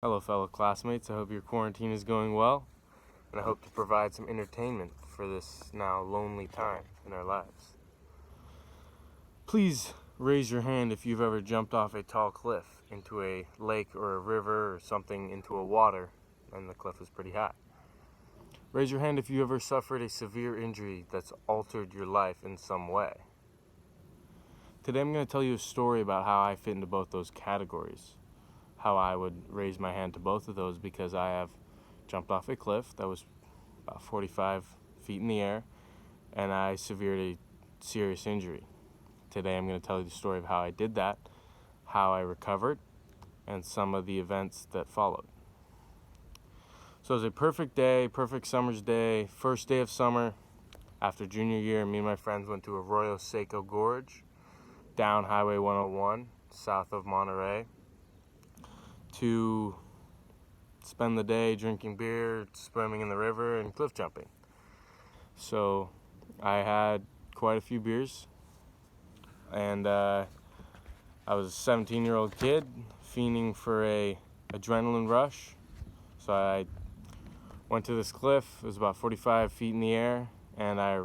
Hello, fellow classmates. I hope your quarantine is going well, and I hope to provide some entertainment for this now lonely time in our lives. Please raise your hand if you've ever jumped off a tall cliff into a lake or a river or something into a water, and the cliff is pretty high. Raise your hand if you ever suffered a severe injury that's altered your life in some way. Today I'm going to tell you a story about how I fit into both those categories. How I would raise my hand to both of those because I have jumped off a cliff that was about 45 feet in the air and I severed a serious injury. Today I'm going to tell you the story of how I did that, how I recovered, and some of the events that followed. So it was a perfect day, perfect summer's day, first day of summer. After junior year, me and my friends went to Arroyo Seco Gorge, down Highway 101, south of Monterey, to spend the day drinking beer, swimming in the river, and cliff jumping. So I had quite a few beers, and I was a 17-year-old kid fiending for a adrenaline rush. So I went to this cliff. It was about 45 feet in the air, and I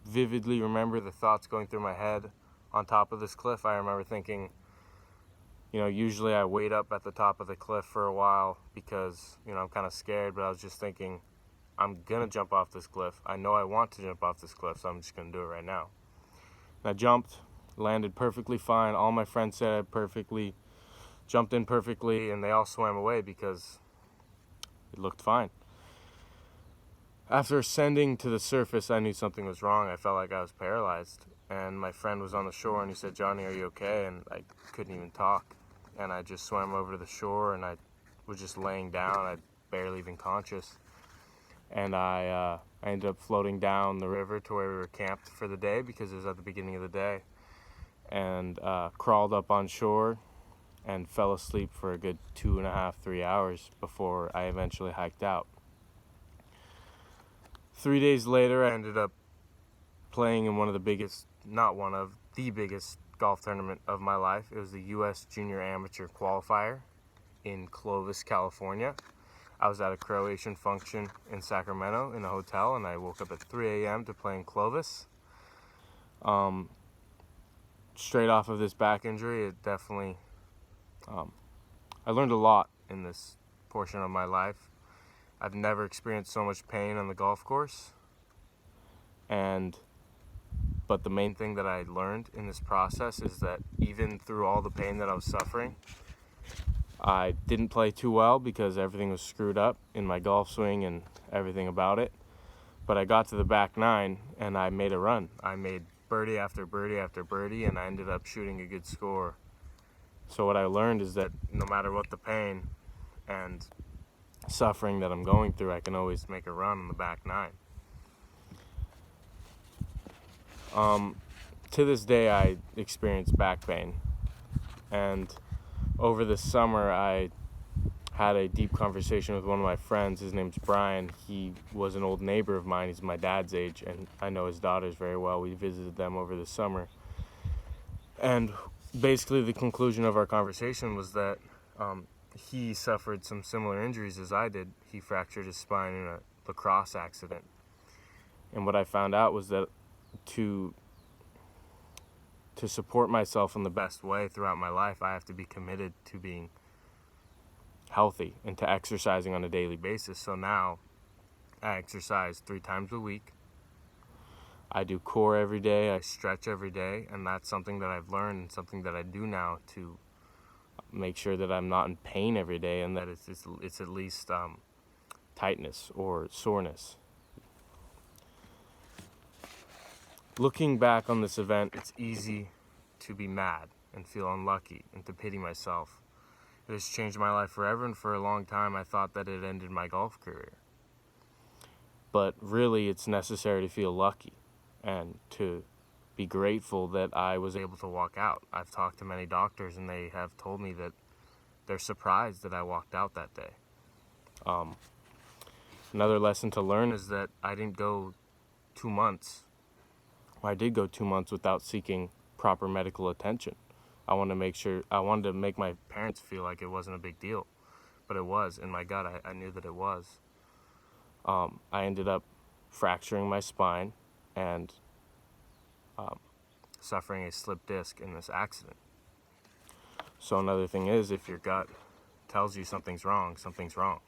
vividly remember the thoughts going through my head on top of this cliff. I remember thinking, usually I wait up at the top of the cliff for a while because, I'm kind of scared, but I was just thinking, I'm going to jump off this cliff. I know I want to jump off this cliff, so I'm just going to do it right now. And I jumped, landed perfectly fine. All my friends said I jumped in perfectly, and they all swam away because it looked fine. After ascending to the surface, I knew something was wrong. I felt like I was paralyzed. And my friend was on the shore, and he said, "Johnny, are you okay?" And I couldn't even talk. And I just swam over to the shore, and I was just laying down. I barely even conscious. And I ended up floating down the river to where we were camped for the day because it was at the beginning of the day. And crawled up on shore and fell asleep for a good 2.5, 3 hours before I eventually hiked out. 3 days later, I ended up playing in the biggest golf tournament of my life. It was the U.S. Junior Amateur Qualifier in Clovis, California. I was at a Croatian function in Sacramento in a hotel, and I woke up at 3 a.m. to play in Clovis. Straight off of this back injury, it definitely, I learned a lot in this portion of my life. I've never experienced so much pain on the golf course. But the main thing that I learned in this process is that even through all the pain that I was suffering, I didn't play too well because everything was screwed up in my golf swing and everything about it. But I got to the back nine and I made a run. I made birdie after birdie after birdie, and I ended up shooting a good score. So what I learned is that no matter what the pain and suffering that I'm going through, I can always make a run on the back nine. To this day, I experience back pain, and over the summer, I had a deep conversation with one of my friends. His name's Brian. He was an old neighbor of mine. He's my dad's age, and I know his daughters very well. We visited them over the summer, and basically the conclusion of our conversation was that he suffered some similar injuries as I did. He fractured his spine in a lacrosse accident, and what I found out was that to support myself in the best way throughout my life, I have to be committed to being healthy and to exercising on a daily basis. So now I exercise 3 times a week. I do core every day. I stretch every day, and that's something that I've learned and something that I do now to make sure that I'm not in pain every day and that it's at least tightness or soreness. Looking back on this event, it's easy to be mad and feel unlucky and to pity myself. It has changed my life forever, and for a long time I thought that it ended my golf career. But really, it's necessary to feel lucky and to be grateful that I was able to walk out. I've talked to many doctors, and they have told me that they're surprised that I walked out that day. Another lesson to learn is that I did go 2 months without seeking proper medical attention. I wanted to make my parents feel like it wasn't a big deal. but it was in my gut. I knew that it was. I ended up fracturing my spine and suffering a slip disc in this accident. So another thing is, if your gut tells you something's wrong, something's wrong.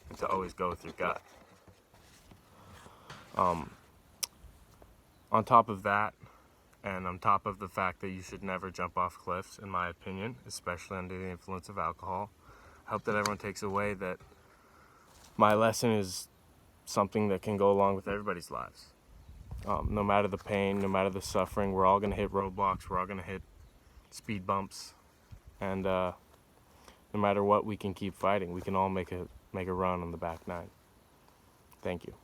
And to always go with your gut. On top of that, and on top of the fact that you should never jump off cliffs, in my opinion, especially under the influence of alcohol, I hope that everyone takes away that my lesson is something that can go along with everybody's lives. No matter the pain, no matter the suffering, we're all going to hit roadblocks, we're all going to hit speed bumps, and no matter what, we can keep fighting. We can all make a run on the back nine. Thank you.